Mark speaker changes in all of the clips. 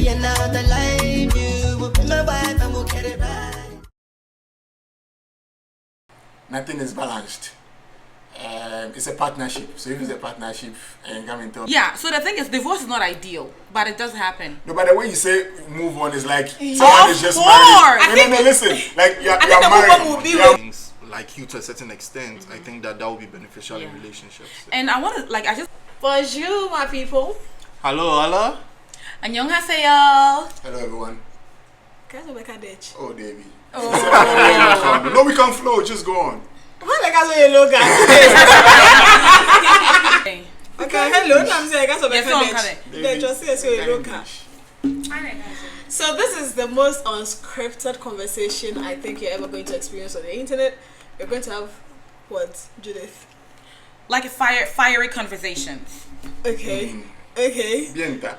Speaker 1: and out the life. You will be my wife and we'll get it right.
Speaker 2: Nothing is balanced. It's a partnership. So if it's a partnership, and come and tell.
Speaker 3: Yeah. So the thing is, divorce is not ideal, but it does happen.
Speaker 2: No, but the way you say move on is like someone
Speaker 3: Of
Speaker 2: is just
Speaker 3: course.
Speaker 2: married. No, listen. Like you're
Speaker 3: think the
Speaker 2: married.
Speaker 3: woman will be
Speaker 2: You're-
Speaker 4: Things like you to a certain extent, I think that will be beneficial in relationships.
Speaker 3: And I want to I just.
Speaker 5: Bonjour, my people.
Speaker 4: Hello.
Speaker 3: 안녕하세요.
Speaker 2: Hello, everyone. Oh, Davey.
Speaker 3: Oh.
Speaker 2: No, we can flow. Just go on.
Speaker 5: What the guys you look at? Okay, hello. I'm saying guys So this is the most unscripted conversation I think you're ever going to experience on the internet. You're going to have what, Judith?
Speaker 3: Like a fiery conversations.
Speaker 5: Okay. Okay.
Speaker 2: Bienta.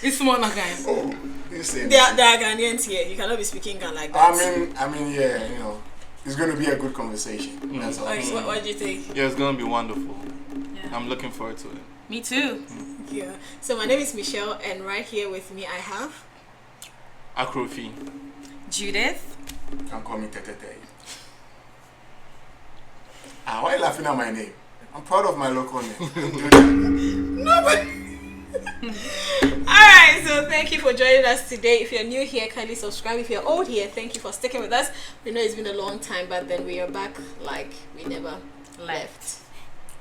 Speaker 3: It's more like guys.
Speaker 2: Oh, insane.
Speaker 5: There are Ghanaians here. You cannot be speaking Ghan like that.
Speaker 2: I mean, yeah, you know, it's going to be a good conversation. That's all.
Speaker 5: Okay, what do you think?
Speaker 4: Yeah, it's gonna be wonderful.
Speaker 3: Yeah.
Speaker 4: I'm looking forward to it.
Speaker 3: Me too.
Speaker 5: Yeah. So my name is Michelle, and right here with me I have
Speaker 4: Akrofi.
Speaker 3: Judith.
Speaker 2: You can call me Tetete. Why are you laughing at my name? I'm proud of my local name.
Speaker 5: No, but alright, so thank you for joining us today. If you're new here, kindly subscribe. If you're old here, thank you for sticking with us. We know it's been a long time, but then we are back like we never left.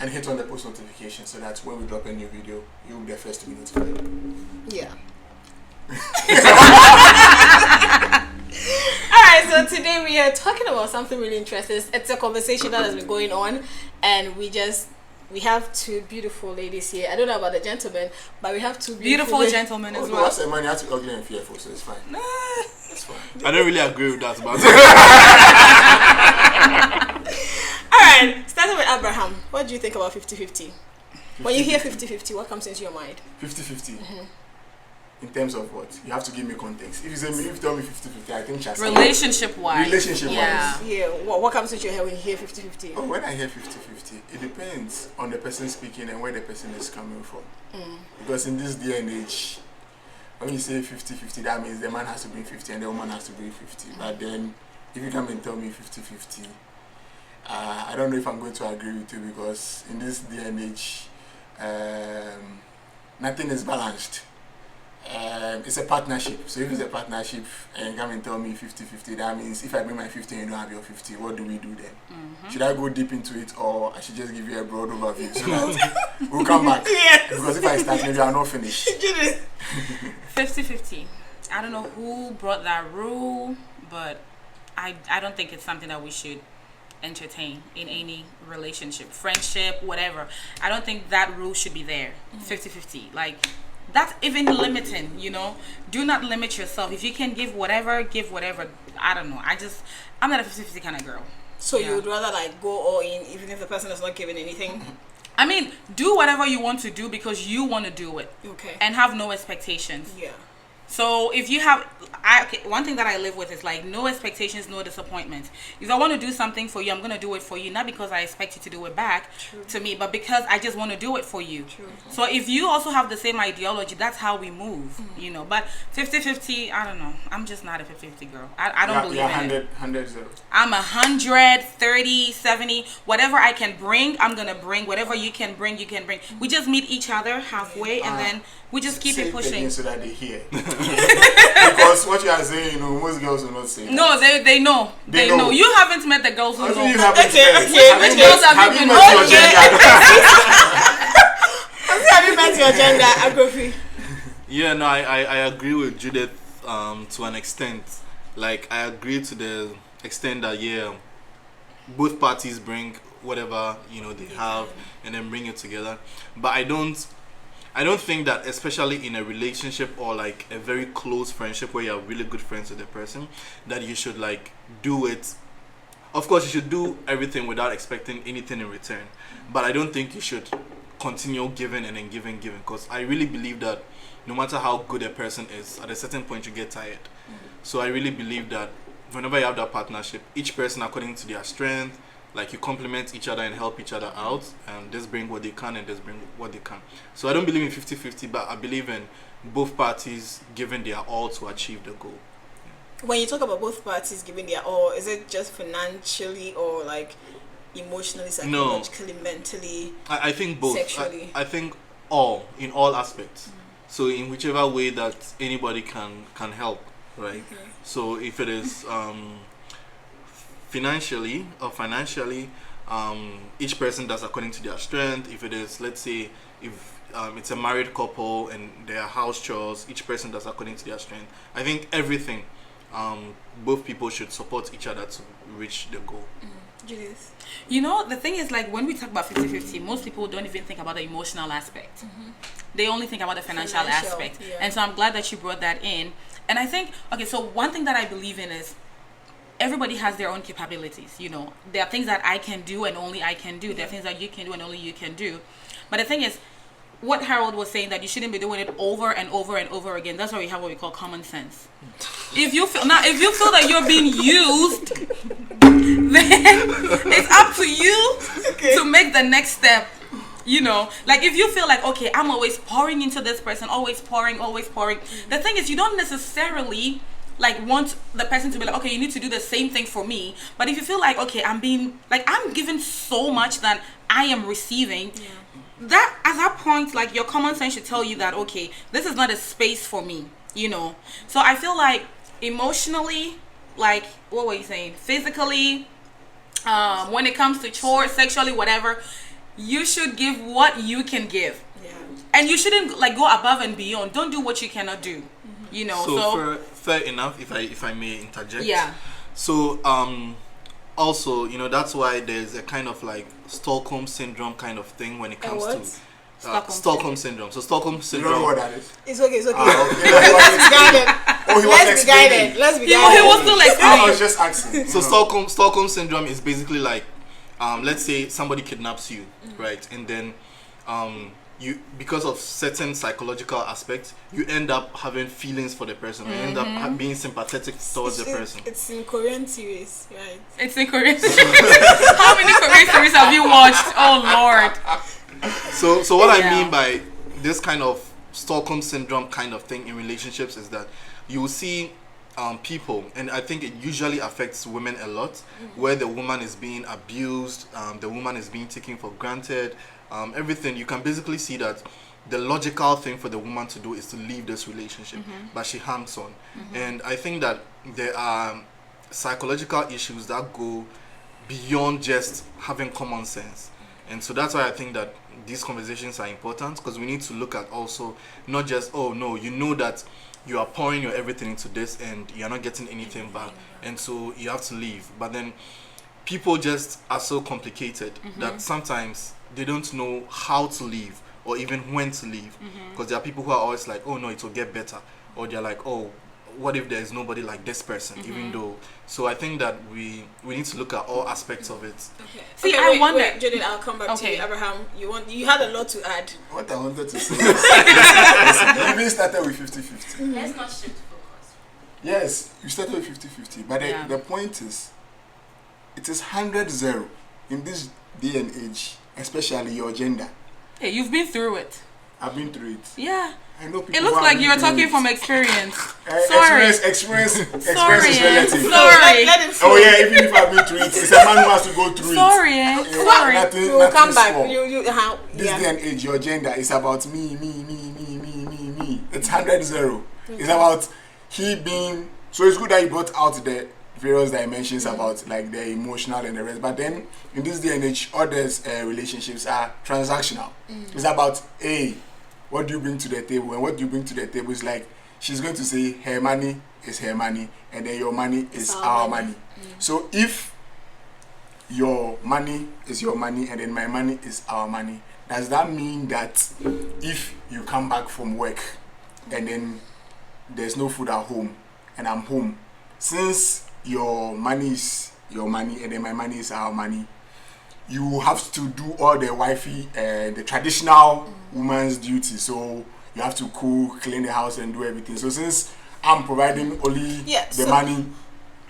Speaker 2: And hit on the post notification so that when we drop a new video, you'll be the first to be notified.
Speaker 5: Yeah. Alright, so today we are talking about something really interesting. It's a conversation that has been going on, and we have two beautiful ladies here. I don't know about the gentlemen, but we have two
Speaker 3: Beautiful gentlemen as
Speaker 2: No,
Speaker 3: well.
Speaker 2: that's a man you have to be ugly and fearful, so it's fine. It's fine.
Speaker 4: I don't really agree with that, but
Speaker 5: Alright, starting with Abraham. What do you think about 50-50? When you hear 50-50, what comes into your mind?
Speaker 2: 50-50. In terms of what? You have to give me context. If you tell me 50-50, I think just
Speaker 3: Relationship wise.
Speaker 5: Yeah. What comes into your head when you hear 50-50?
Speaker 2: Oh, when I hear 50-50, it depends on the person speaking and where the person is coming from. Because in this day and age, when you say 50-50, that means the man has to bring 50 and the woman has to bring 50. But then, if you come and tell me 50-50, I don't know if I'm going to agree with you, because in this day and age, nothing is balanced. It's a partnership. So if it's a partnership and you come and tell me 50-50, that means if I bring my 50 and you don't have your 50, what do we do then? Should I go deep into it, or I should just give you a broad overview so that we'll come back?
Speaker 5: Yes.
Speaker 2: Because if I start, maybe I'll not finish.
Speaker 3: 50-50. I don't know who brought that rule, but I don't think it's something that we should entertain in any relationship, friendship, whatever. I don't think that rule should be there. 50-50. Like, that's even limiting, you know. Do not limit yourself. If you can give whatever, give whatever. I don't know. I'm not a 50-50 kind of girl.
Speaker 5: So you would rather like go all in even if the person is not giving anything?
Speaker 3: I mean, do whatever you want to do because you want to do it.
Speaker 5: Okay.
Speaker 3: And have no expectations.
Speaker 5: Yeah.
Speaker 3: So if you have, one thing that I live with is like no expectations, no disappointments. If I want to do something for you, I'm going to do it for you. Not because I expect you to do it back to me, but because I just want to do it for you.
Speaker 5: True.
Speaker 3: So if you also have the same ideology, that's how we move, you know. But 50-50, I don't know. I'm just not a 50-50 girl. I don't believe in it.
Speaker 2: 100-0.
Speaker 3: I'm 100, 30, 70. Whatever I can bring, I'm going to bring. Whatever you can bring, you can bring. We just meet each other halfway and then we just keep it pushing.
Speaker 2: So that they hear. Because what you are saying, you know, most girls will not say that.
Speaker 3: No, they know. They know. You haven't met the girls who know.
Speaker 2: You haven't
Speaker 3: Which girls have you been
Speaker 2: met your gender?
Speaker 5: Have you met your gender, Agrofi?
Speaker 4: yeah, no, I agree with Judith to an extent. Like, I agree to the extent that both parties bring whatever, you know, they have and then bring it together. But I don't think that, especially in a relationship or like a very close friendship where you're really good friends with the person, that you should like do it. Of course, you should do everything without expecting anything in return. But I don't think you should continue giving and then giving. Because I really believe that no matter how good a person is, at a certain point you get tired. So I really believe that whenever you have that partnership, each person according to their strength, like you complement each other and help each other out, and just bring what they can and just bring what they can. So I don't believe in 50-50, but I believe in both parties giving their all to achieve the goal.
Speaker 5: When you talk about both parties giving their all, is it just financially or like emotionally, psychologically, mentally?
Speaker 4: I think both.
Speaker 5: Sexually.
Speaker 4: I think all, in all aspects. So in whichever way that anybody can help, right? So if it is financially, each person does according to their strength. If it is, let's say, if it's a married couple and their house chores, each person does according to their strength. I think everything, both people should support each other to reach the goal.
Speaker 5: Judith?
Speaker 3: You know, the thing is, like, when we talk about 50-50, most people don't even think about the emotional aspect. They only think about the financial aspect.
Speaker 5: Yeah.
Speaker 3: And so I'm glad that you brought that in. And I think, okay, so one thing that I believe in is everybody has their own capabilities. You know, there are things that I can do and only I can do. There are things that you can do and only you can do. But the thing is, what Harold was saying, that you shouldn't be doing it over and over and over again. That's why we have what we call common sense. If you feel that you're being used, then it's up to you to make the next step. You know, like if you feel like, okay, I'm always pouring into this person, always pouring. The thing is, you don't necessarily like want the person to be like, okay, you need to do the same thing for me. But if you feel like, okay, I'm giving so much that I am receiving, that at that point, like, your common sense should tell you that, okay, this is not a space for me, you know. So I feel like emotionally, like, what were you saying, physically, when it comes to chores, sexually, whatever, you should give what you can give. And you shouldn't like go above and beyond. Don't do what you cannot do. You know.
Speaker 4: So fair enough, if I may interject.
Speaker 3: Yeah.
Speaker 4: So also, you know, that's why there's a kind of like Stockholm syndrome kind of thing when it comes to Stockholm syndrome. So Stockholm syndrome.
Speaker 2: You don't know what that is?
Speaker 5: It's okay.
Speaker 2: Okay.
Speaker 5: Let's be guided. Let's be guided.
Speaker 3: He was still like,
Speaker 2: I was just asking.
Speaker 4: So Stockholm syndrome is basically like, let's say somebody kidnaps you, right? And then you, because of certain psychological aspects, you end up having feelings for the person. You end up being sympathetic towards the person.
Speaker 5: It's in Korean series, right?
Speaker 3: It's in Korean series. How many Korean series have you watched? Oh Lord.
Speaker 4: So what I mean by this kind of Stockholm syndrome kind of thing in relationships is that you will see people, and I think it usually affects women a lot, where the woman is being abused, the woman is being taken for granted, everything. You can basically see that the logical thing for the woman to do is to leave this relationship, but she hangs on. And I think that there are psychological issues that go beyond just having common sense. And so that's why I think that these conversations are important, because we need to look at also not just, oh no, you know that you are pouring your everything into this and you're not getting anything back, and so you have to leave. But then people just are so complicated that sometimes they don't know how to leave or even when to leave, because there are people who are always like, oh no, it will get better, or they're like, oh, what if there is nobody like this person, even though. So I think that we need to look at all aspects of it.
Speaker 3: See, I wonder.
Speaker 5: Wait, Judith, I'll come back to you. Abraham, you had a lot to add.
Speaker 2: What I wanted to say is, you even started with 50-50.
Speaker 6: Let's not shift focus.
Speaker 2: Yes, you started with 50-50, but the point is, it is 100-0 in this day and age, especially your gender.
Speaker 3: Hey, you've been through it.
Speaker 2: I've been through it.
Speaker 3: Yeah.
Speaker 2: I know people.
Speaker 3: It looks like you're talking from experience.
Speaker 2: Sorry. Experience is relative.
Speaker 3: Sorry.
Speaker 5: Let it
Speaker 2: Oh yeah, even if I've been through it, it's a man who has to go through
Speaker 3: Sorry.
Speaker 2: it.
Speaker 3: Sorry.
Speaker 5: We'll come back.
Speaker 2: Small. This day and age, your gender is about me. It's 100-0. It's about he being. So it's good that you brought out the various dimensions about like the emotional and the rest. But then in this day and age, others relationships are transactional. It's about what do you bring to the table, and what do you bring to the table is like she's going to say her money is her money, and then your money is our money. So if your money is your money and then my money is our money, does that mean that if you come back from work and then there's no food at home and I'm home, since your money is your money and then my money is our money, you have to do all the wifey, the traditional woman's duty. So you have to cook, clean the house, and do everything. So since I'm providing only the money,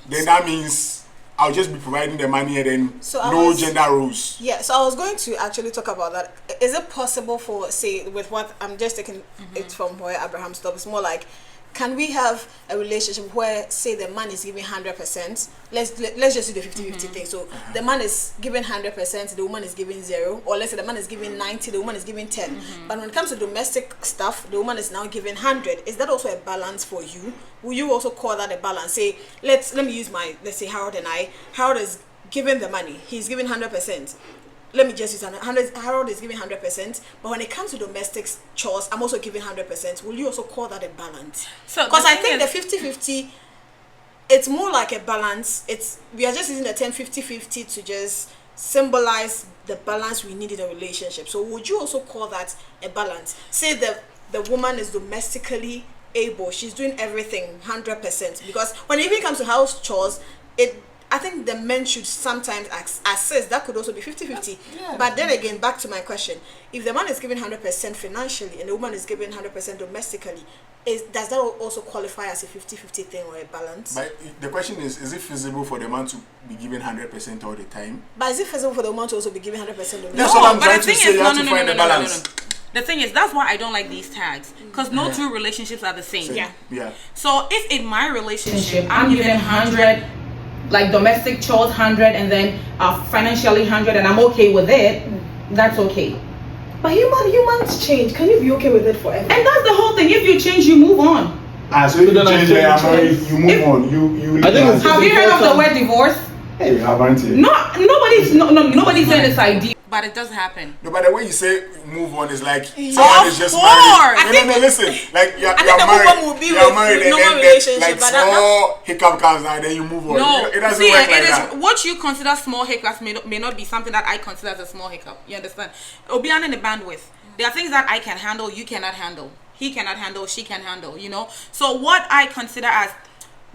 Speaker 2: then that means I'll just be providing the money and then
Speaker 5: So
Speaker 2: no gender roles.
Speaker 5: Yeah, so I was going to actually talk about that. Is it possible for, say, with what I'm just taking it from where Abraham stopped, it's more like, can we have a relationship where, say, the man is giving 100%? Let's just do the 50-50 thing. So the man is giving 100%, the woman is giving 0, or let's say the man is giving 90, the woman is giving 10. But when it comes to domestic stuff, the woman is now giving 100. Is that also a balance for you? Will you also call that a balance? Say, let me use let's say Harold and I. Harold is giving the money. He's giving 100%. Let me just use 100. Harold is giving 100%, but when it comes to domestic chores, I'm also giving 100%. Will you also call that a balance?
Speaker 3: So
Speaker 5: because I think the 50-50, it's more like a balance. We are just using the term 50-50 to just symbolize the balance we need in a relationship. So would you also call that a balance? Say the woman is domestically able, she's doing everything 100%. Because when it even comes to house chores, I think the men should sometimes assist. That could also be 50-50.
Speaker 2: Yeah.
Speaker 5: But then again, back to my question. If the man is giving 100% financially and the woman is giving 100% domestically, does that also qualify as a 50-50 thing or a balance?
Speaker 2: But the question is it feasible for the man to be given 100% all the time?
Speaker 5: But is it feasible for the woman to also be giving 100% domestically?
Speaker 2: That's what I'm
Speaker 3: but
Speaker 2: trying
Speaker 3: the
Speaker 2: to
Speaker 3: thing
Speaker 2: say.
Speaker 3: is,
Speaker 2: You have to find the balance.
Speaker 3: The thing is, that's why I don't like these tags. Because no two relationships are the same.
Speaker 5: Yeah.
Speaker 3: So if in my relationship,
Speaker 6: I'm giving 100, like domestic chores 100, and then financially 100, and I'm okay with it, that's okay.
Speaker 5: But humans change. Can you be okay with it forever?
Speaker 6: And that's the whole thing. If you change, you move on.
Speaker 2: So if you change you move on. You
Speaker 4: I think
Speaker 6: Have you heard of the word divorce?
Speaker 2: Hey, haven't you?
Speaker 6: Nobody's saying it's ideal.
Speaker 3: but it does happen.
Speaker 2: No, but the way you say move on is like someone
Speaker 3: Of
Speaker 2: is just
Speaker 3: course.
Speaker 2: married. No, listen. Like you're
Speaker 5: think the
Speaker 2: married.
Speaker 5: move on will be
Speaker 2: You're
Speaker 5: with
Speaker 2: married and
Speaker 5: normal
Speaker 2: then
Speaker 5: relationship,
Speaker 2: like
Speaker 5: but
Speaker 2: small hiccup comes down, then you move on.
Speaker 3: No,
Speaker 2: It doesn't
Speaker 3: see,
Speaker 2: work like
Speaker 3: it is
Speaker 2: that.
Speaker 3: what you consider small hiccups may not be something that I consider as a small hiccup. You understand? It'll be under the bandwidth. There are things that I can handle, you cannot handle. He cannot handle, she can handle. You know. So what I consider as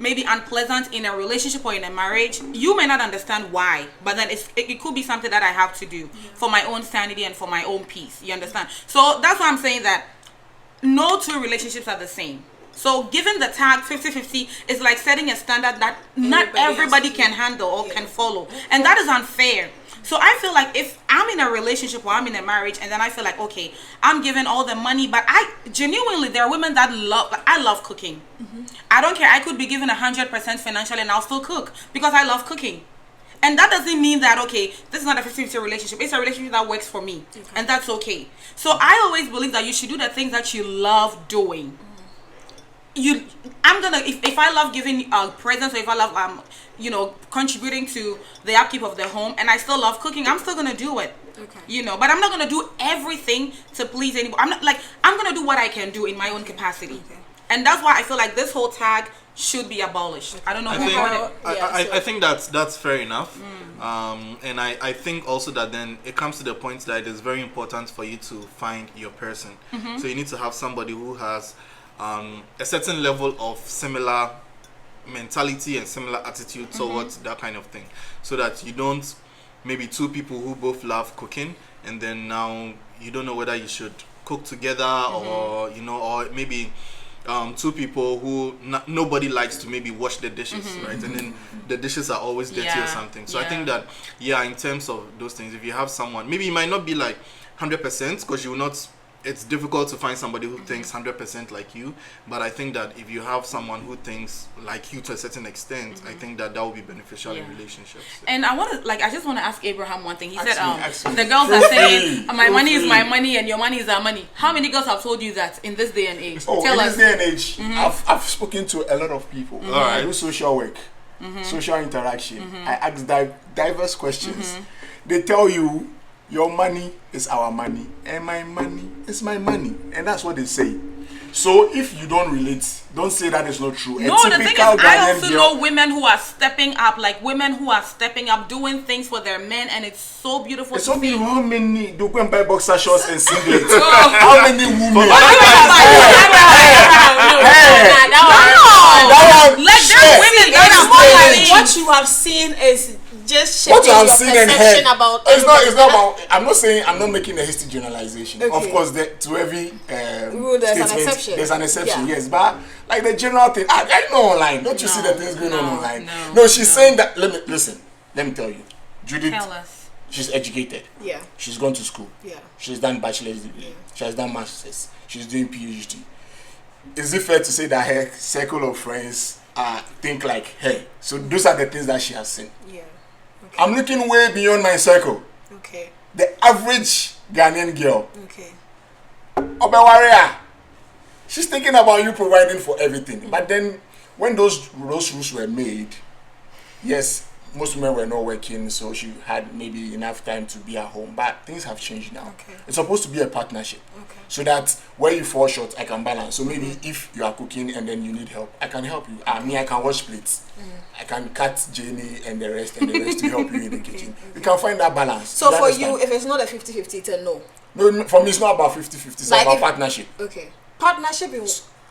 Speaker 3: maybe unpleasant in a relationship or in a marriage, you may not understand why, but then it could be something that I have to do for my own sanity and for my own peace. You understand? So that's why I'm saying that no two relationships are the same. So given the tag 50-50 is like setting a standard that not everybody can handle or can follow, and that is unfair. So I feel like if I'm in a relationship or I'm in a marriage and then I feel like, okay, I'm giving all the money, but I genuinely, there are women that I love cooking. I don't care. I could be given 100% financially and I'll still cook because I love cooking. And that doesn't mean that, okay, this is not a 50-50 relationship. It's a relationship that works for me. Okay. And that's okay. So I always believe that you should do the things that you love doing. If I love giving presents, or if I love contributing to the upkeep of the home, and I still love cooking, I'm still gonna do it. Okay. But I'm not gonna do everything to please anybody. I'm gonna do what I can do in my own capacity. Okay. And that's why I feel like this whole tag should be abolished. Okay. I don't know.
Speaker 4: I think that's fair enough. And I think also that then it comes to the point that it is very important for you to find your person. So you need to have somebody who has a certain level of similar mentality and similar attitude towards that kind of thing, so that you don't maybe two people who both love cooking and then now you don't know whether you should cook together or or maybe two people who nobody likes to maybe wash the dishes, right? And then the dishes are always dirty or something. So I think that in terms of those things, if you have someone, maybe it might not be like 100% because you will not. It's difficult to find somebody who thinks 100% like you, but I think that if you have someone who thinks like you to a certain extent, I think that will be beneficial in relationships.
Speaker 3: And I just want to ask Abraham one thing. He said, the girls are saying, my money is my money and your money is our money. How many girls have told you that in this day and age?
Speaker 2: Tell us. This day and age, I've spoken to a lot of people. I do social work, social interaction. I ask diverse questions. They tell you, your money is our money, and my money is my money, and that's what they say. So if you don't relate, don't say that is not true.
Speaker 3: No, the thing is, I also know women who are stepping up, doing things for their men, and it's so beautiful.
Speaker 2: It's so beautiful. How many do go and buy boxer shorts and singlets? How many women?
Speaker 5: What you have seen is just
Speaker 2: what you have seen and heard
Speaker 5: about
Speaker 2: it's not about. I'm not saying, I'm not making a hasty generalization. Okay. Of course, to every
Speaker 5: rule there's an exception. exception.
Speaker 2: There's an exception,
Speaker 5: Yeah.
Speaker 2: yes, but like the general thing, I know online. Don't you see the things going on online?
Speaker 3: No,
Speaker 2: she's saying that. Let me tell you, Judith.
Speaker 3: Tell us.
Speaker 2: She's educated.
Speaker 5: Yeah.
Speaker 2: She's gone to school.
Speaker 5: Yeah.
Speaker 2: She's done bachelor's degree. She has done masters. She's doing PhD. Is it fair to say that her circle of friends think like her? So those are the things that she has seen.
Speaker 5: Yeah. Okay.
Speaker 2: I'm looking way beyond my circle.
Speaker 5: Okay.
Speaker 2: The average Ghanaian girl,
Speaker 5: Okay.
Speaker 2: Obewaria, she's thinking about you providing for everything. But then, when those rules were made, yes, most women were not working, so she had maybe enough time to be at home. But things have changed now.
Speaker 5: Okay.
Speaker 2: It's supposed to be a partnership.
Speaker 5: Okay.
Speaker 2: So that where you fall short, I can balance. So maybe if you are cooking and then you need help, I can help you. I can wash plates. I can cut Jenny and the rest to help you in the kitchen. You can find that balance.
Speaker 5: So for
Speaker 2: understand?
Speaker 5: you, if it's not a 50-50, it's a no.
Speaker 2: No, for me it's not about 50-50, it's
Speaker 5: Like
Speaker 2: about
Speaker 5: if-
Speaker 2: partnership.
Speaker 5: Okay. Partnership in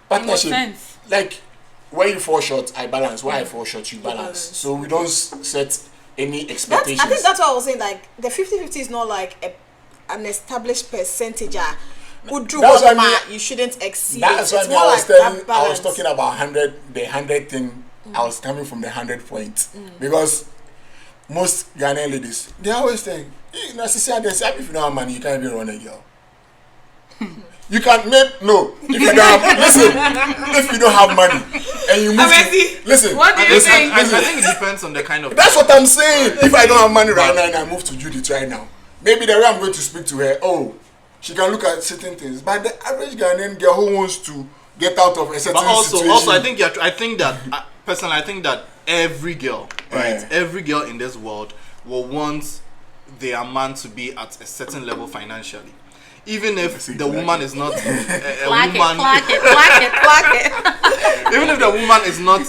Speaker 2: Partnership.
Speaker 3: sense?
Speaker 2: Like where you fall short, I balance. Where I fall short, you balance.
Speaker 5: balance.
Speaker 2: So we don't set any
Speaker 5: I
Speaker 2: expectations.
Speaker 5: think that's what I was saying. Like the 50-50 is not like an established percentage. Would do
Speaker 2: That's
Speaker 5: what
Speaker 2: what I mean.
Speaker 5: you shouldn't exceed.
Speaker 2: That's
Speaker 5: It's
Speaker 2: why
Speaker 5: more
Speaker 2: I was
Speaker 5: like
Speaker 2: telling.
Speaker 5: that
Speaker 2: I was
Speaker 5: balance.
Speaker 2: talking about 100. The 100 thing. I was coming from the 100 point because most Ghanaian ladies they always think, if you don't have money, you can't even run a girl. You can make no. If you don't have listen, if you don't have money and you move, listen.
Speaker 3: What do you
Speaker 2: listen,
Speaker 3: think?
Speaker 4: I
Speaker 2: listen.
Speaker 4: think it depends on the kind of.
Speaker 2: That's what I'm saying. If I don't have money right now and I move to Judith right now, maybe the way I'm going to speak to her, she can look at certain things. But the average Ghanaian girl who wants to get out of a certain
Speaker 4: But also,
Speaker 2: situation,
Speaker 4: I think that personally, I think that every girl, right, every girl in this world will want their man to be at a certain level financially. Even if the woman is not a woman, even if the woman is not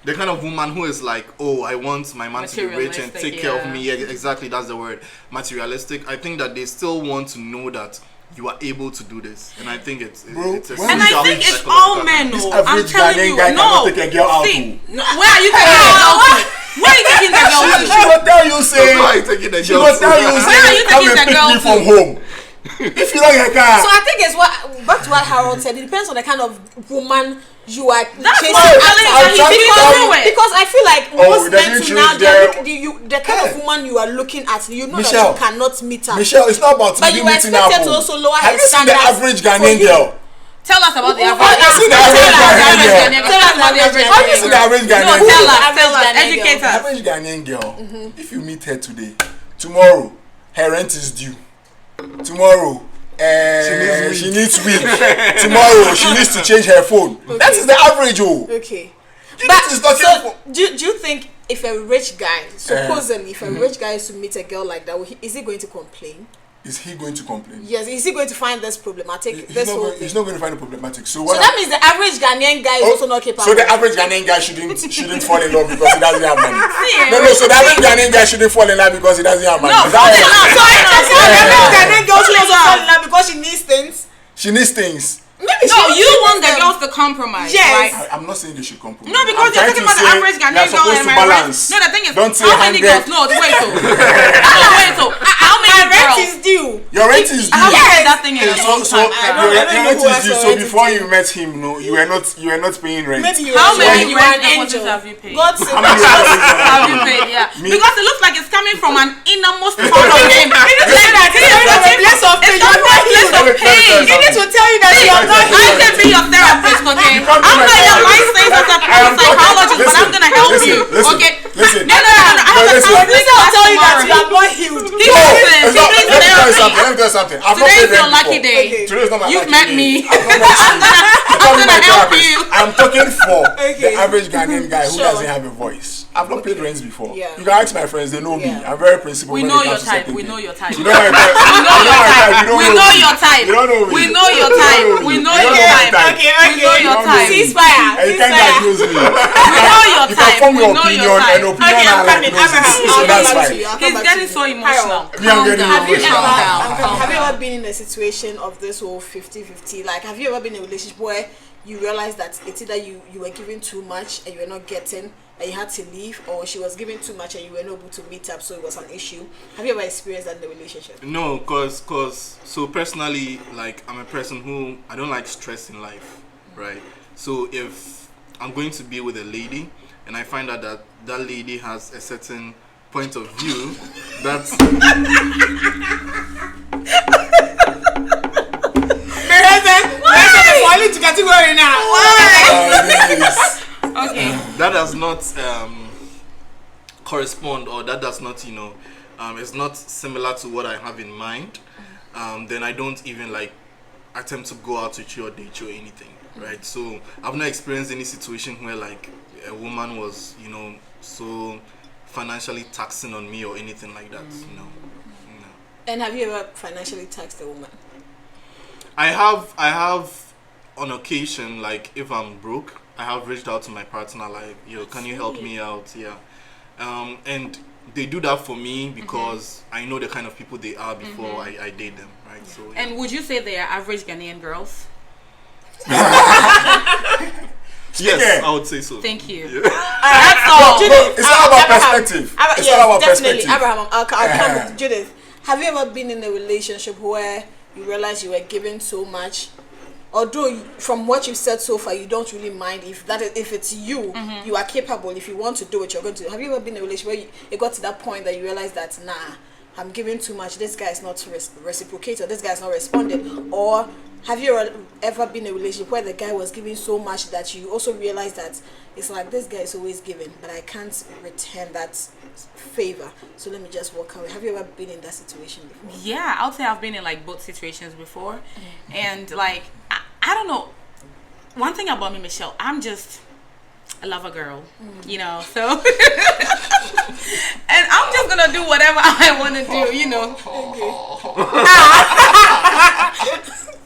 Speaker 4: the kind of woman who is like, I want my man to be rich and take care of me. Yeah, exactly, that's the word, materialistic. I think that they still want to know that you are able to do this, and I think it's a
Speaker 2: Bro,
Speaker 4: huge
Speaker 3: And I think it's
Speaker 4: psychological
Speaker 3: all
Speaker 4: factor.
Speaker 3: men.
Speaker 2: this
Speaker 3: No, I'm
Speaker 2: average
Speaker 3: telling
Speaker 2: Ghanaian
Speaker 3: you.
Speaker 2: guy
Speaker 3: No.
Speaker 2: cannot take a girl out.
Speaker 3: See, where are you taking the girl to? Where are you taking the girl to?
Speaker 2: She will tell you say.
Speaker 4: Why are you taking the
Speaker 2: She
Speaker 4: girl
Speaker 2: will
Speaker 4: to?
Speaker 2: tell you say.
Speaker 3: Where are you
Speaker 2: Come
Speaker 3: taking
Speaker 2: and
Speaker 3: the
Speaker 2: pick
Speaker 3: girl
Speaker 2: me
Speaker 3: to?
Speaker 2: from home. If you don't get car.
Speaker 5: So I think it's back to what Harold said. It depends on the kind of woman you are
Speaker 3: That's
Speaker 5: chasing
Speaker 3: what I'm
Speaker 5: after.
Speaker 3: telling you.
Speaker 2: I'm
Speaker 3: He
Speaker 2: trying to
Speaker 3: didn't
Speaker 2: tell
Speaker 3: do it.
Speaker 5: Because I feel like
Speaker 2: Oh,
Speaker 5: most
Speaker 2: they
Speaker 5: men
Speaker 2: didn't
Speaker 5: to now
Speaker 2: choose their-
Speaker 5: the kind of woman you are looking at, you know
Speaker 2: Michelle.
Speaker 5: that you cannot meet up.
Speaker 2: Michelle, it's not about
Speaker 5: But
Speaker 2: you
Speaker 5: you were
Speaker 2: meeting up.
Speaker 5: expected to also lower
Speaker 2: Have
Speaker 5: her
Speaker 2: you seen the
Speaker 5: standards
Speaker 2: average
Speaker 5: for
Speaker 2: Ghanaian
Speaker 5: you.
Speaker 2: girl?
Speaker 3: Tell us about the
Speaker 2: Have
Speaker 3: average.
Speaker 2: you seen the
Speaker 3: Tell
Speaker 2: average
Speaker 3: us the
Speaker 2: Ghanaian
Speaker 3: average
Speaker 2: girl?
Speaker 3: Ghanaian. Tell us about the average
Speaker 2: Have you seen the
Speaker 3: Ghanaian.
Speaker 2: average
Speaker 3: No,
Speaker 2: Ghanaian
Speaker 3: tell
Speaker 2: girl?
Speaker 3: us.
Speaker 5: Average
Speaker 3: Tell us.
Speaker 5: Ghanaian
Speaker 3: Educate
Speaker 5: girl.
Speaker 3: us.
Speaker 2: Average Ghanaian girl. If you meet her today, tomorrow her rent is due. Tomorrow she needs wig. Tomorrow she needs to change her phone. That is the average.
Speaker 5: Okay.
Speaker 2: Judith is talking
Speaker 5: So
Speaker 2: for-
Speaker 5: do you think if a rich guy, supposedly if a rich guy is to meet a girl like that, is he going to complain?
Speaker 2: Is he going to complain?
Speaker 5: Yes, is he going to find this problematic?
Speaker 2: He's not going to find it problematic. So
Speaker 5: So that means the average Ghanaian guy is also not capable.
Speaker 2: So the average Ghanaian guy shouldn't fall in love because he doesn't have money.
Speaker 3: See,
Speaker 2: No. So the average Ghanaian guy shouldn't fall in love because he doesn't have money.
Speaker 3: No,
Speaker 2: Is that
Speaker 3: okay,
Speaker 2: it?
Speaker 3: no,
Speaker 5: So I just said the average Ghanaian girl should also
Speaker 3: No.
Speaker 5: fall in love because she needs things.
Speaker 2: She needs things.
Speaker 5: Maybe
Speaker 3: No,
Speaker 5: she
Speaker 3: you
Speaker 5: needs
Speaker 3: want the
Speaker 5: them.
Speaker 3: girls to compromise,
Speaker 5: Yes.
Speaker 3: right?
Speaker 2: I'm not saying they should compromise.
Speaker 3: No, because you're talking about the average Ghanaian girl and my
Speaker 2: balance.
Speaker 3: No, the thing is,
Speaker 2: Don't say
Speaker 3: how many
Speaker 2: 100.
Speaker 3: girls? No, wait, so. Wait, so. How many
Speaker 5: My rent
Speaker 3: girls?
Speaker 5: is due.
Speaker 2: Your rent is due.
Speaker 3: How much is that thing in
Speaker 2: Okay,
Speaker 3: your
Speaker 2: so
Speaker 3: own time?
Speaker 5: I
Speaker 2: your
Speaker 5: don't
Speaker 2: rent
Speaker 5: know who
Speaker 2: is due.
Speaker 5: has
Speaker 2: So
Speaker 5: your
Speaker 2: before
Speaker 5: rent
Speaker 2: you met him, no, you were not paying rent.
Speaker 5: Maybe you
Speaker 3: How
Speaker 5: are
Speaker 3: many
Speaker 5: you are
Speaker 3: rent
Speaker 5: an
Speaker 3: deposits
Speaker 5: angel.
Speaker 3: have you paid?
Speaker 5: God save
Speaker 2: How many
Speaker 5: us.
Speaker 3: Have you paid? Yeah.
Speaker 2: Me-
Speaker 3: Because it looks like it's coming from an innermost part of him.
Speaker 5: You need to say that he is from a place of pain.
Speaker 3: It's not from a place of
Speaker 2: Let me tell you
Speaker 3: pain.
Speaker 2: something.
Speaker 5: He needs to tell you that you are not
Speaker 3: I can be your therapist, okay?
Speaker 2: You come to
Speaker 3: I'm
Speaker 2: my
Speaker 3: not your
Speaker 2: therapist.
Speaker 3: licensed as a
Speaker 2: I am
Speaker 3: psychologist, but
Speaker 2: listen,
Speaker 3: I'm gonna help
Speaker 2: listen,
Speaker 3: you,
Speaker 2: listen,
Speaker 3: okay?
Speaker 2: listen.
Speaker 3: No. I have a
Speaker 2: listen.
Speaker 3: counseling
Speaker 5: I'll
Speaker 3: class
Speaker 5: tell you that you
Speaker 3: tomorrow.
Speaker 5: are not healed.
Speaker 3: He
Speaker 2: No,
Speaker 3: listens.
Speaker 2: it's
Speaker 3: He
Speaker 2: not-
Speaker 3: needs
Speaker 2: let me tell you
Speaker 3: therapy.
Speaker 2: something. Let me tell you something. I've not
Speaker 3: Today's
Speaker 2: paid
Speaker 3: your
Speaker 2: rent
Speaker 3: lucky
Speaker 2: before.
Speaker 3: day.
Speaker 2: Today's not my
Speaker 3: You've
Speaker 2: lucky
Speaker 3: met
Speaker 2: day.
Speaker 3: me.
Speaker 2: I've not met you.
Speaker 3: I'm
Speaker 2: Become
Speaker 3: gonna
Speaker 2: my
Speaker 3: help
Speaker 2: therapist.
Speaker 3: you.
Speaker 2: I'm talking for
Speaker 5: Okay.
Speaker 2: the average Ghanaian guy who
Speaker 5: Sure.
Speaker 2: doesn't have a voice. I've not paid rents before.
Speaker 5: Yeah.
Speaker 2: You can ask my friends; they know me.
Speaker 5: Yeah.
Speaker 2: I'm very principled.
Speaker 3: We
Speaker 2: when
Speaker 3: know
Speaker 2: it
Speaker 3: your
Speaker 2: comes to
Speaker 3: type.
Speaker 2: certain
Speaker 3: We
Speaker 2: things.
Speaker 3: know your type.
Speaker 2: You know my type.
Speaker 3: We know your type.
Speaker 2: You don't
Speaker 3: We
Speaker 2: know
Speaker 3: know
Speaker 2: me.
Speaker 3: your type.
Speaker 2: You don't know me.
Speaker 3: We know your type. We know
Speaker 2: You
Speaker 3: your
Speaker 2: don't know my
Speaker 3: type.
Speaker 2: type.
Speaker 5: Okay,
Speaker 3: We know your
Speaker 2: don't know
Speaker 3: type.
Speaker 2: me.
Speaker 5: Ceasefire.
Speaker 2: And you can't
Speaker 5: Ceasefire.
Speaker 2: diagnose me.
Speaker 3: We know your
Speaker 2: You can
Speaker 3: type.
Speaker 2: form
Speaker 3: We
Speaker 2: your
Speaker 3: know
Speaker 2: opinion,
Speaker 3: your
Speaker 2: and
Speaker 3: type.
Speaker 2: opinion
Speaker 5: Okay, I'm
Speaker 2: are like
Speaker 5: coming. Abraham,
Speaker 2: noses.
Speaker 5: I'll
Speaker 2: So
Speaker 5: come
Speaker 2: that's
Speaker 5: back to
Speaker 2: fine.
Speaker 5: you. I'll come
Speaker 3: He's
Speaker 5: back
Speaker 3: getting
Speaker 5: to
Speaker 3: so
Speaker 5: you.
Speaker 3: emotional.
Speaker 5: Harold,
Speaker 2: Me, I'm getting
Speaker 3: Calm
Speaker 5: Have you
Speaker 2: emotional.
Speaker 5: ever
Speaker 3: down. Calm
Speaker 5: have you
Speaker 3: down.
Speaker 5: ever been in a situation of this whole 50-50? Like, have you ever been in a relationship where you realized that it's either you were giving too much and you were not getting and you had to leave, or she was giving too much and you were not able to meet up, so it was an issue? Have you ever experienced that in the relationship?
Speaker 4: No, cause so personally, like, I'm a person who I don't like stress in life, right? So if I'm going to be with a lady and I find out that that lady has a certain point of view that's
Speaker 3: Okay.
Speaker 4: that does not correspond, or that does not, it's not similar to what I have in mind, then I don't even like attempt to go out with you or date you or anything, right? So I've not experienced any situation where like a woman was, so financially taxing on me or anything like that, No.
Speaker 5: And have you ever financially taxed a woman?
Speaker 4: I have on occasion, like if I'm broke, I have reached out to my partner like, yo, can you help me out? Yeah. And they do that for me because I know the kind of people they are before I date them, right? So yeah.
Speaker 3: And would you say they are average Ghanaian girls?
Speaker 4: Yes, I would say so.
Speaker 3: Thank you.
Speaker 4: Yeah.
Speaker 3: That's all.
Speaker 2: It's all about perspective. It's all about
Speaker 5: definitely.
Speaker 2: perspective.
Speaker 5: Abraham, I'll come with Judith. Have you ever been in a relationship where you realized you were giving so much? Although from what you've said so far, you don't really mind if it's you, you are capable. If you want to do it, you're going to. Have you ever been in a relationship where it got to that point that you realized that, nah, I'm giving too much, this guy is not reciprocated, this guy is not responding? Or have you ever been in a relationship where the guy was giving so much that you also realized that it's like, this guy is always giving, but I can't return that favor, so let me just walk away? Have you ever been in that situation before?
Speaker 3: Yeah, I'll say I've been in like both situations before, and like I don't know. One thing about me, Michelle, I love a girl, so and I'm just gonna do whatever I want to do,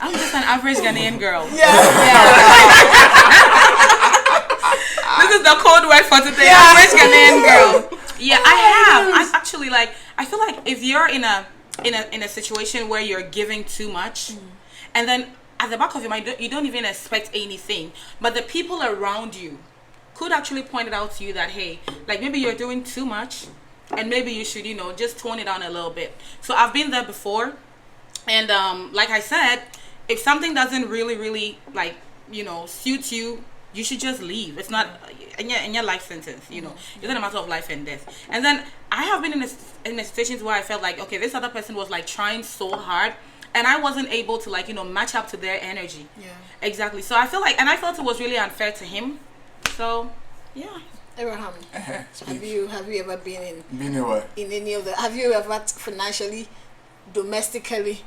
Speaker 3: I'm just an average Ghanaian girl. This is the code word for today. Average Ghanaian girl. Yeah, I actually I feel like if you're in a situation where you're giving too much, and then at the back of your mind you don't even expect anything, but the people around you could actually point it out to you that, hey, like maybe you're doing too much and maybe you should, just tone it down a little bit. So I've been there before, and like I said, if something doesn't really like, suit you, you should just leave. It's not in your life sentence, It's not a matter of life and death. And then I have been in a situations where I felt like, okay, this other person was like trying so hard, and I wasn't able to like, match up to their energy. Yeah. Exactly. So I felt it was really unfair to him. So, yeah.
Speaker 5: Abraham, have you ever been in
Speaker 2: what?
Speaker 5: In any of the? Have you ever financially, domestically,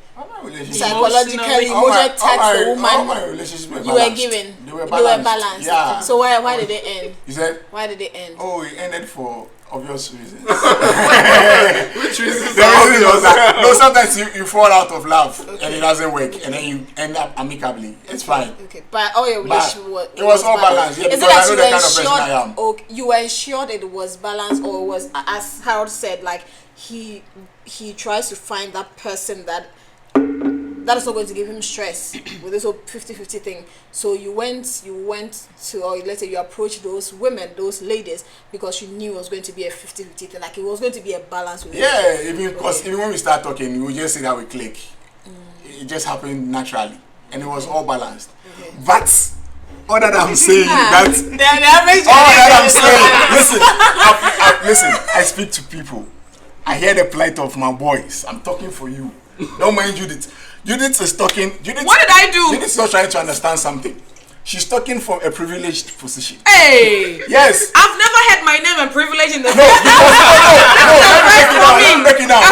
Speaker 2: psychologically,
Speaker 5: emotionally taxed the woman?
Speaker 2: All my relationships were
Speaker 5: you were given.
Speaker 2: They were balanced. Yeah.
Speaker 5: So why did they end?
Speaker 2: You said?
Speaker 5: Why did they end?
Speaker 2: Oh, it ended for obvious reasons.
Speaker 4: Which reasons?
Speaker 2: The reason was that sometimes you fall out of love and it doesn't work, and then you end up amicably. It's fine.
Speaker 5: Okay, but all your relationship
Speaker 2: it was all balanced. Yeah,
Speaker 5: is
Speaker 2: because
Speaker 5: it
Speaker 2: I
Speaker 5: that
Speaker 2: know the kind of person I am.
Speaker 5: Okay, you were ensured it was balanced, or was, as Harold said, like he tries to find that person that is not going to give him stress with this whole 50-50 thing. So you went to, or let's say you approached those women, those ladies, because you knew it was going to be a 50-50 thing, like it was going to be a balance with
Speaker 2: even when we start talking, we just say that we click. It just happened naturally, and it was all balanced. But all that I'm saying listen, I speak to people. I hear the plight of my boys. I'm talking for you. Don't mind Judith. Judith is talking.
Speaker 3: What did I do?
Speaker 2: Judith is not trying to understand something. She's talking from a privileged position.
Speaker 3: Hey!
Speaker 2: Yes!
Speaker 3: I've never had my name and privilege in the
Speaker 2: No, let me break it down.
Speaker 3: To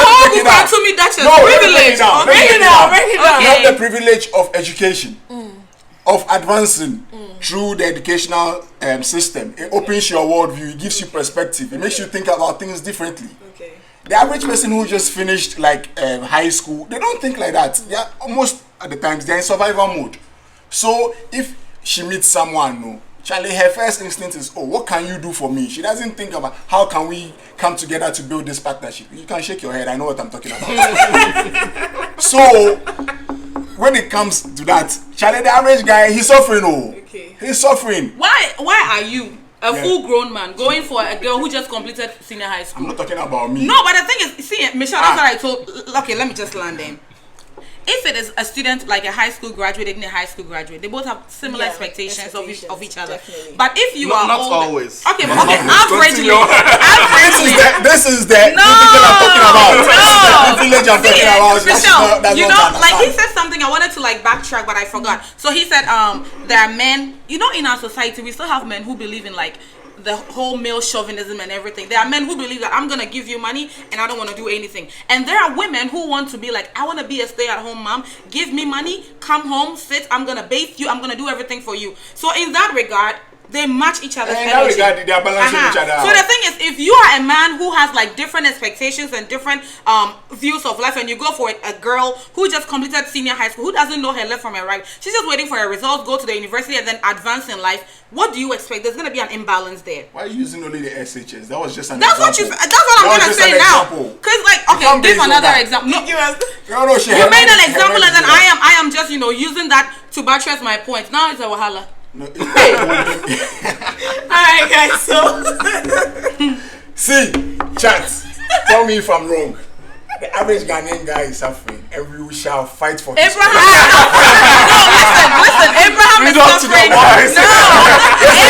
Speaker 3: me, that's a privilege.
Speaker 2: Break it down.
Speaker 3: Okay.
Speaker 2: You have the privilege of education, of advancing through the educational system. It opens your worldview. It gives you perspective. It makes you think about things differently.
Speaker 5: Okay.
Speaker 2: The average person who just finished like high school, they don't think like that. They are almost at the times they're in survival mode. So if she meets someone, Charlie, her first instinct is, oh, what can you do for me? She doesn't think about how can we come together to build this partnership. You can shake your head. I know what I'm talking about. So when it comes to that, Charlie, the average guy, he's suffering. He's suffering.
Speaker 3: Why are you, a
Speaker 2: Yeah.
Speaker 3: full-grown man, going for a girl who just completed senior high school?
Speaker 2: I'm not talking about me.
Speaker 3: No, but the thing is, see, Michelle, that's what I told. Okay, let me just land in. If it is a student, like a high school graduate and a high school graduate, they both have similar expectations of each other.
Speaker 5: Definitely.
Speaker 3: But if you are
Speaker 4: Not
Speaker 3: older,
Speaker 4: always.
Speaker 3: okay, but okay, averagely,
Speaker 2: This is the
Speaker 3: no,
Speaker 2: privilege I'm talking about.
Speaker 3: no.
Speaker 2: The privilege I'm talking about.
Speaker 3: Michelle,
Speaker 2: That's
Speaker 3: you
Speaker 2: not
Speaker 3: know,
Speaker 2: to
Speaker 3: like he
Speaker 2: understand.
Speaker 3: said something, I wanted to like backtrack, but I forgot. So he said, there are men, you know, in our society, we still have men who believe in like the whole male chauvinism and everything. There are men who believe that I'm gonna give you money and I don't want to do anything. And there are women who want to be like, I want to be a stay-at-home mom. Give me money, come home, sit. I'm gonna bathe you. I'm gonna do everything for you. So in that regard, they match each other's
Speaker 2: In that
Speaker 3: energy.
Speaker 2: regard, they are balancing each other
Speaker 3: So
Speaker 2: out.
Speaker 3: the thing is, if you are a man who has like different expectations and different views of life, and you go for a girl who just completed senior high school, who doesn't know her left from her right, she's just waiting for her results, go to the university, and then advance in life. What do you expect? There's gonna be an imbalance there.
Speaker 2: Why are you using only the SHS? That was just an
Speaker 3: That's
Speaker 2: example.
Speaker 3: what you. That's what I'm
Speaker 2: That was
Speaker 3: gonna
Speaker 2: just
Speaker 3: say
Speaker 2: an
Speaker 3: now.
Speaker 2: example.
Speaker 3: Cause like,
Speaker 2: You
Speaker 3: okay,
Speaker 2: can't
Speaker 3: give
Speaker 2: base on
Speaker 3: another
Speaker 2: that.
Speaker 3: example. No,
Speaker 2: No, she
Speaker 3: you made an example, and then I am just using that to buttress my point. Now it's a wahala.
Speaker 2: No,
Speaker 5: Alright, guys, so
Speaker 2: see, chat. Tell me if I'm wrong. The average Ghanaian guy is suffering, and we shall fight for his
Speaker 3: Abraham.
Speaker 2: cause.
Speaker 3: No, listen. Abraham is
Speaker 2: Read on to the
Speaker 3: suffering.
Speaker 2: wise.
Speaker 3: No,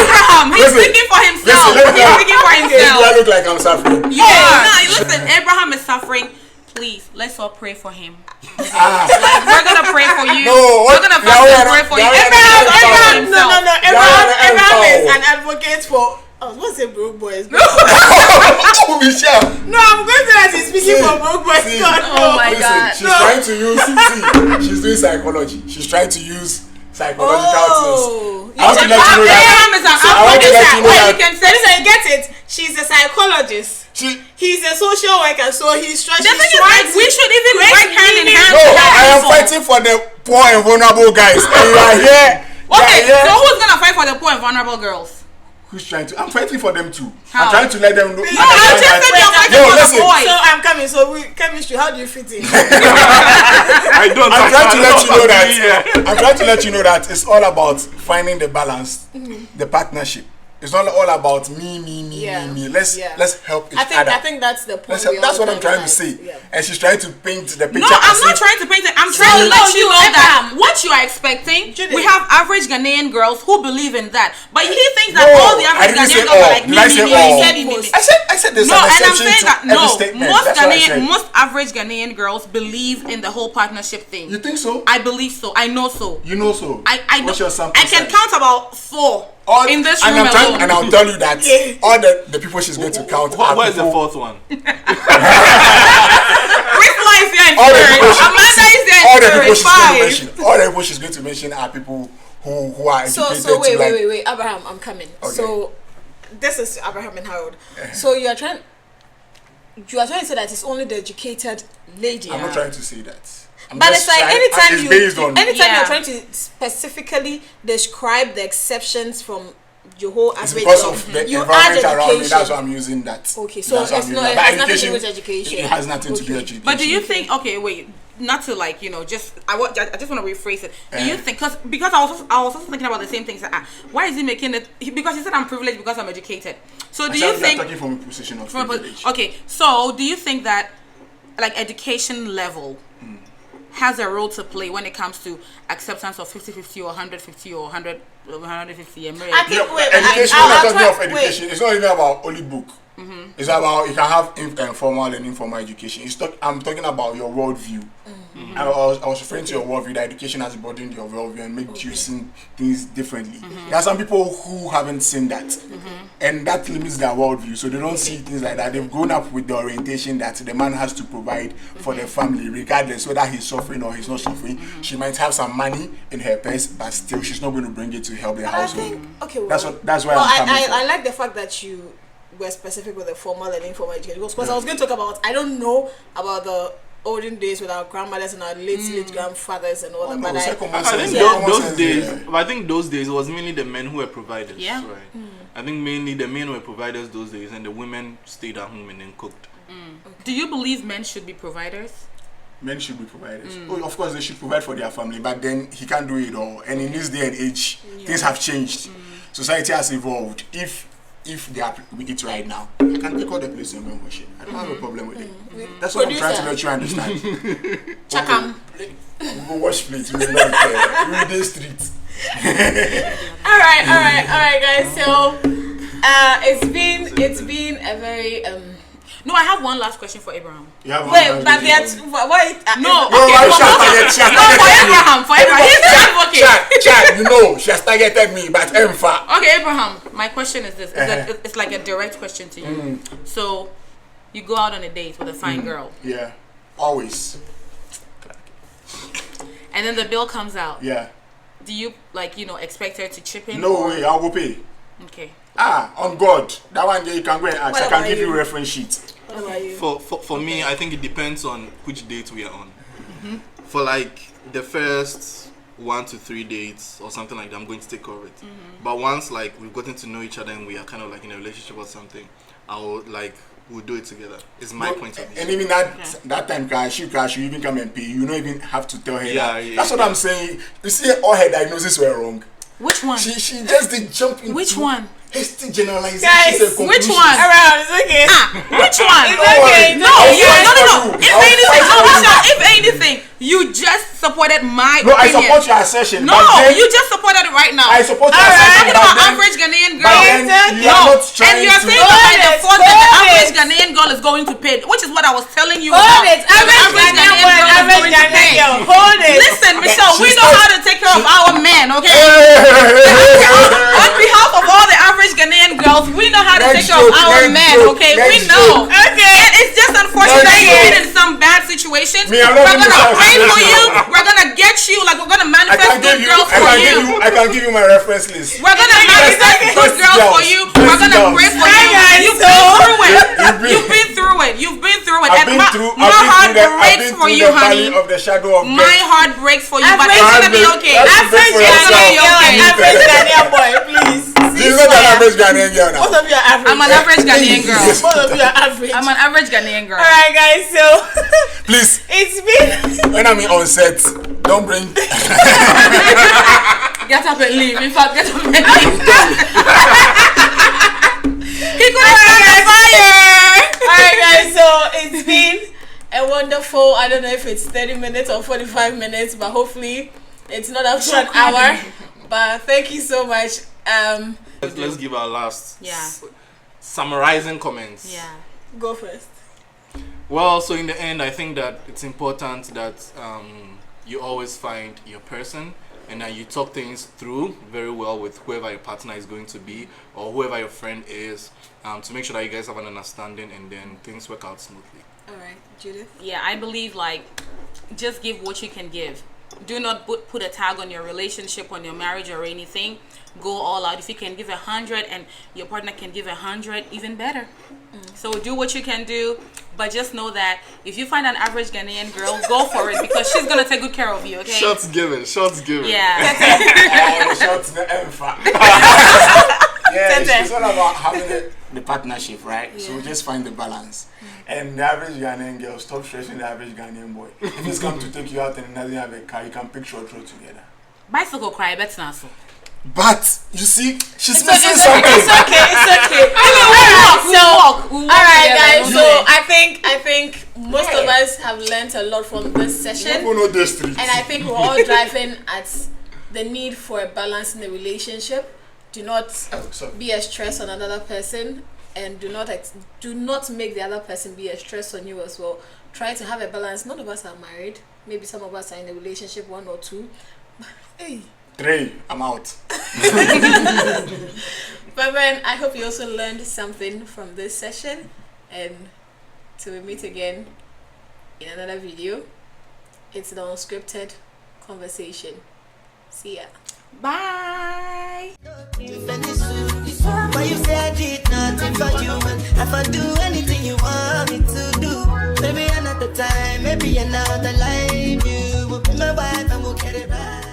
Speaker 3: Abraham. He's
Speaker 2: Listen,
Speaker 3: speaking for himself.
Speaker 2: Listen,
Speaker 3: He's speaking for
Speaker 2: do I
Speaker 3: himself.
Speaker 2: look like I'm suffering?
Speaker 3: You are. No, listen. Abraham is suffering. Please, let's all pray for him. Like, we're gonna pray for you.
Speaker 2: No,
Speaker 3: we're gonna fast and pray for you. Abraham,
Speaker 5: Abraham is an advocate for. What's a broke boys?
Speaker 2: Oh, Michelle.
Speaker 5: No, I'm going to say that he's speaking for broke boys.
Speaker 2: See,
Speaker 5: God,
Speaker 3: Oh
Speaker 5: no.
Speaker 3: my
Speaker 2: listen,
Speaker 3: God.
Speaker 2: she's trying to use. See, she's doing psychology. She's trying to use psychological things. I want to let you know that.
Speaker 3: Abraham is an
Speaker 2: I want to let you know
Speaker 3: Wait,
Speaker 2: that.
Speaker 3: you can say
Speaker 5: Listen, you get it? She's a psychologist. He's a social worker, so he's trying.
Speaker 3: the thing is, like, we should even work hand in hand.
Speaker 2: No,
Speaker 3: to help
Speaker 2: I am
Speaker 3: people.
Speaker 2: fighting for the poor and vulnerable guys, and you are here.
Speaker 3: Okay,
Speaker 2: you are here.
Speaker 3: so who's gonna fight for the poor and vulnerable girls?
Speaker 2: Who's trying to? I'm fighting for them too.
Speaker 3: How?
Speaker 2: I'm trying to let them know.
Speaker 3: No, I just said you're fighting
Speaker 2: No,
Speaker 3: for
Speaker 2: listen.
Speaker 3: the boys.
Speaker 5: So I'm coming. So chemistry. How do you fit in?
Speaker 4: I don't.
Speaker 2: I'm trying to let you know that.
Speaker 4: Yeah.
Speaker 2: I'm trying to let you know that it's all about finding the balance, the partnership. It's not all about me. Let's help each other.
Speaker 5: I think that's the point.
Speaker 2: That's what I'm trying to say.
Speaker 5: Yeah.
Speaker 2: And she's trying to paint the picture.
Speaker 3: No, I'm
Speaker 2: as
Speaker 3: not
Speaker 2: if-
Speaker 3: trying to paint it. I'm trying to
Speaker 5: no,
Speaker 3: let you
Speaker 5: you,
Speaker 3: know that
Speaker 5: Abraham.
Speaker 3: what you are expecting,
Speaker 5: Judith.
Speaker 3: we have average Ghanaian girls who believe in that. But he thinks that
Speaker 2: No,
Speaker 3: all the
Speaker 2: I
Speaker 3: average
Speaker 2: didn't say
Speaker 3: Ghanaian girls are
Speaker 2: all.
Speaker 3: like
Speaker 2: Did I say all?
Speaker 3: me.
Speaker 2: I said there's
Speaker 3: No,
Speaker 2: an
Speaker 3: and I'm
Speaker 2: exception
Speaker 3: saying
Speaker 2: to
Speaker 3: that
Speaker 2: every
Speaker 3: no,
Speaker 2: statement.
Speaker 3: most
Speaker 2: That's what I said.
Speaker 3: most average Ghanaian girls believe in the whole partnership thing.
Speaker 2: You think so?
Speaker 3: I believe so. I know so.
Speaker 2: You know so.
Speaker 3: I
Speaker 2: What's
Speaker 3: know.
Speaker 2: your sample
Speaker 3: I can
Speaker 2: size?
Speaker 3: count about 4 in this room
Speaker 2: and
Speaker 3: alone.
Speaker 2: and I'll tell you that all the people she's going to count are
Speaker 4: Where's the
Speaker 2: people-
Speaker 4: fourth one?
Speaker 3: Priscilla is there in
Speaker 2: all the
Speaker 3: spirit.
Speaker 2: people she-
Speaker 3: Amanda is there
Speaker 2: all
Speaker 3: in
Speaker 2: the people
Speaker 3: spirit.
Speaker 2: she's going to
Speaker 3: 5.
Speaker 2: mention. All the people she's going to mention are people who are educated.
Speaker 5: So
Speaker 2: to like,
Speaker 5: wait, Abraham, I'm coming.
Speaker 2: Okay.
Speaker 5: So this is Abraham and Harold. So you are trying to say that it's only the educated lady.
Speaker 2: I'm not trying to say that. I'm
Speaker 5: But
Speaker 2: just
Speaker 5: it's like
Speaker 2: trying-
Speaker 5: anytime
Speaker 2: it's based on
Speaker 3: Yeah.
Speaker 5: you're trying to specifically describe the exceptions from your whole
Speaker 2: it's
Speaker 5: aspect
Speaker 2: because of the
Speaker 5: you
Speaker 2: environment
Speaker 5: add
Speaker 2: around me.
Speaker 5: education.
Speaker 2: That's why I'm using that.
Speaker 5: Okay, so
Speaker 2: That's why
Speaker 5: it's
Speaker 2: I'm
Speaker 5: not-
Speaker 2: using
Speaker 5: it
Speaker 2: that.
Speaker 5: has
Speaker 2: But
Speaker 5: nothing to do with education.
Speaker 2: It has nothing to do with
Speaker 5: Okay.
Speaker 2: education.
Speaker 3: But do you think? Okay, wait. Not to like just I just want to rephrase it. Do you think because I was also thinking about the same things. Why is he making it? Because he said I'm privileged because I'm educated. So do you think?
Speaker 2: Talking from a position of privilege.
Speaker 3: Okay, so do you think that like education level has a role to play when it comes to acceptance of 50-50 or 150 or 150
Speaker 5: I think wait,
Speaker 2: Education,
Speaker 5: I'll
Speaker 2: we're talking
Speaker 5: try-
Speaker 2: of education. It's not even about only book. It's about you can have informal and informal education. I'm talking about your worldview. I was referring to your worldview. That education has broadened your worldview and made you see things differently. There are some people who haven't seen that, and that limits their worldview. So they don't see things like that. They've grown up with the orientation that the man has to provide for the family, regardless whether he's suffering or he's not suffering. She might have some money in her purse, but still she's not going to bring it to help the
Speaker 5: I
Speaker 2: household.
Speaker 5: think okay. Well,
Speaker 2: That's why
Speaker 5: well,
Speaker 2: I'm coming from.
Speaker 5: I like the fact that you were specific with the formal and informal education because I was going to talk about I don't know about the olden days with our grandmothers and our late grandfathers and all that.
Speaker 2: no,
Speaker 5: But
Speaker 2: second
Speaker 4: I
Speaker 2: one
Speaker 4: think
Speaker 2: says-
Speaker 4: those
Speaker 2: common sense,
Speaker 4: days.
Speaker 2: yeah.
Speaker 4: I think those days it was mainly the men who were providers.
Speaker 3: Yeah.
Speaker 4: Right. I think mainly the men were providers those days, and the women stayed at home and then cooked.
Speaker 3: Do you believe men should be providers?
Speaker 2: Men should be providers. Oh, of course, they should provide for their family, but then he can't do it all. And in this day and age, things have changed. Society has evolved. If they are with it right now, I can take all the place and go and wash it. I don't have a problem with it. That's what I'm trying to let you understand.
Speaker 5: Chakam.
Speaker 2: We go wash plates. We will not care. We will do street.
Speaker 5: All right, guys. So, it's been a very
Speaker 3: No, I have one last question for Abraham.
Speaker 5: wait, but that's why.
Speaker 3: No,
Speaker 2: No,
Speaker 3: okay,
Speaker 2: she has targeted
Speaker 3: for Abraham. He's the advocate.
Speaker 2: Chad, you know, she has targeted me, but Emfa.
Speaker 3: Okay, Abraham, my question is this. It's like a direct question to you. So, you go out on a date with a fine girl.
Speaker 2: Yeah, always.
Speaker 3: And then the bill comes out.
Speaker 2: Yeah.
Speaker 3: Do you, expect her to chip in?
Speaker 2: No way, I will pay.
Speaker 3: Okay.
Speaker 2: On God. That one day you can go and ask.
Speaker 5: What
Speaker 2: I can
Speaker 5: about
Speaker 2: give you
Speaker 5: you?
Speaker 2: a reference sheet.
Speaker 5: What about you?
Speaker 4: For me, I think it depends on which date we are on. For like the first 1 to 3 dates or something like that, I'm going to take care of it. But once like we've gotten to know each other and we are kind of like in a relationship or something, we'll do it together. It's my point of view.
Speaker 2: And even that time, crash, you even come and pay. You don't even have to tell her. That's what I'm saying. You see, all her diagnoses were wrong.
Speaker 3: Which one?
Speaker 2: She just did jump into
Speaker 3: Which one?
Speaker 2: hasty generalization.
Speaker 5: Guys,
Speaker 3: Which one?
Speaker 5: Around, it's okay.
Speaker 3: Which one?
Speaker 5: It's okay.
Speaker 3: No. If anything, you just supported my
Speaker 2: No, I
Speaker 3: opinion.
Speaker 2: support your assertion.
Speaker 3: No,
Speaker 2: but then
Speaker 3: you just supported it right now.
Speaker 2: I support your
Speaker 3: Alright,
Speaker 2: assertion.
Speaker 3: talking about
Speaker 2: but then-
Speaker 3: average Ghanaian
Speaker 2: but
Speaker 3: girl.
Speaker 2: then you are not
Speaker 3: And
Speaker 2: trying
Speaker 3: you're
Speaker 2: to.
Speaker 3: saying that by default that the average Ghanaian girl is going to pay, which is what I was telling you about.
Speaker 5: Hold it.
Speaker 3: The
Speaker 5: Average Ghanaian boy, average Ghanaian girl. Hold it.
Speaker 3: Listen, Michelle, we know how to take care of our men, okay? On behalf of all the average Ghanaian girls, we know how to take care of our men, okay? We know.
Speaker 5: Okay.
Speaker 3: And it's just unfortunate that you've been in some bad situations.
Speaker 2: Me, I'm
Speaker 3: We're
Speaker 2: not in
Speaker 3: gonna
Speaker 2: this
Speaker 3: pray for
Speaker 2: situation.
Speaker 3: you. We're gonna get you. Like we're gonna manifest good girls for you.
Speaker 2: I can give you my reference list.
Speaker 3: We're gonna manifest good girls for you. We're gonna pray for you. You've been through it. You've been through it. You've been through it.
Speaker 2: I've
Speaker 3: And
Speaker 2: been through
Speaker 3: my heart breaks
Speaker 2: the
Speaker 3: for you,
Speaker 2: valley
Speaker 3: honey.
Speaker 2: of the shadow of
Speaker 3: My
Speaker 2: death.
Speaker 3: heart breaks for you, but
Speaker 5: Average-
Speaker 3: it's gonna be okay.
Speaker 2: Average
Speaker 5: Average
Speaker 2: for
Speaker 5: Ghanaian
Speaker 2: yourself.
Speaker 5: girl, average Ghanaian boy, please.
Speaker 2: This is not an average Ghanaian girl now.
Speaker 5: Both of you are average.
Speaker 3: I'm an average Ghanaian girl.
Speaker 5: Both of you are average.
Speaker 3: I'm an average Ghanaian girl.
Speaker 5: Alright, guys. So
Speaker 2: Please,
Speaker 5: it's been.
Speaker 2: when I'm on set, don't bring.
Speaker 3: Get up and leave. In fact, get up and leave. He couldn't start the fire.
Speaker 5: Alright, guys. So it's been a wonderful. I don't know if it's 30 minutes or 45 minutes, but hopefully it's not up to an hour. But thank you so much.
Speaker 4: Let's give our last
Speaker 3: Yeah.
Speaker 4: summarizing comments.
Speaker 3: Yeah.
Speaker 5: Go first.
Speaker 4: Well, so in the end, I think that it's important that you always find your person and that you talk things through very well with whoever your partner is going to be or whoever your friend is, to make sure that you guys have an understanding and then things work out smoothly.
Speaker 5: Alright, Judith.
Speaker 3: Yeah, I believe just give what you can give. Do not put a tag on your relationship, on your marriage or anything. Go all out. If you can give 100 and your partner can give 100, even better. So do what you can do, but just know that if you find an average Ghanaian girl, go for it because she's gonna take good care of you. Okay?
Speaker 4: Shots given. Shots given.
Speaker 3: Yeah.
Speaker 2: Shots the Emfa. Yeah, it's all about having the partnership, right? So we just find the balance. And the average Ghanaian girl, stop stressing the average Ghanaian boy. If he's come to take you out and he doesn't have a car, you can pick short road together.
Speaker 3: Bicycle cry, that's not so.
Speaker 2: But you see, she's
Speaker 5: It's
Speaker 2: missing
Speaker 5: okay.
Speaker 2: something.
Speaker 5: It's okay. It's okay.
Speaker 3: We'll walk
Speaker 5: Alright,
Speaker 3: together,
Speaker 5: guys.
Speaker 3: we'll
Speaker 5: So
Speaker 3: do it.
Speaker 5: I think most of us have learned a lot from this session.
Speaker 2: People know the street.
Speaker 5: And I think we're all driving at the need for a balance in the relationship. Do not be a stress on another person, and do not make the other person be a stress on you as well. Try to have a balance. None of us are married. Maybe some of us are in a relationship, 1 or 2. Hey.
Speaker 2: 3, I'm out.
Speaker 5: But then I hope you also learned something from this session, and till we meet again in another video. It's the unscripted conversation. See ya.
Speaker 3: Bye.
Speaker 1: Why you say I did nothing for you, and if I do anything you want me to do, maybe another time, maybe another life, you will be my wife and we'll get it right.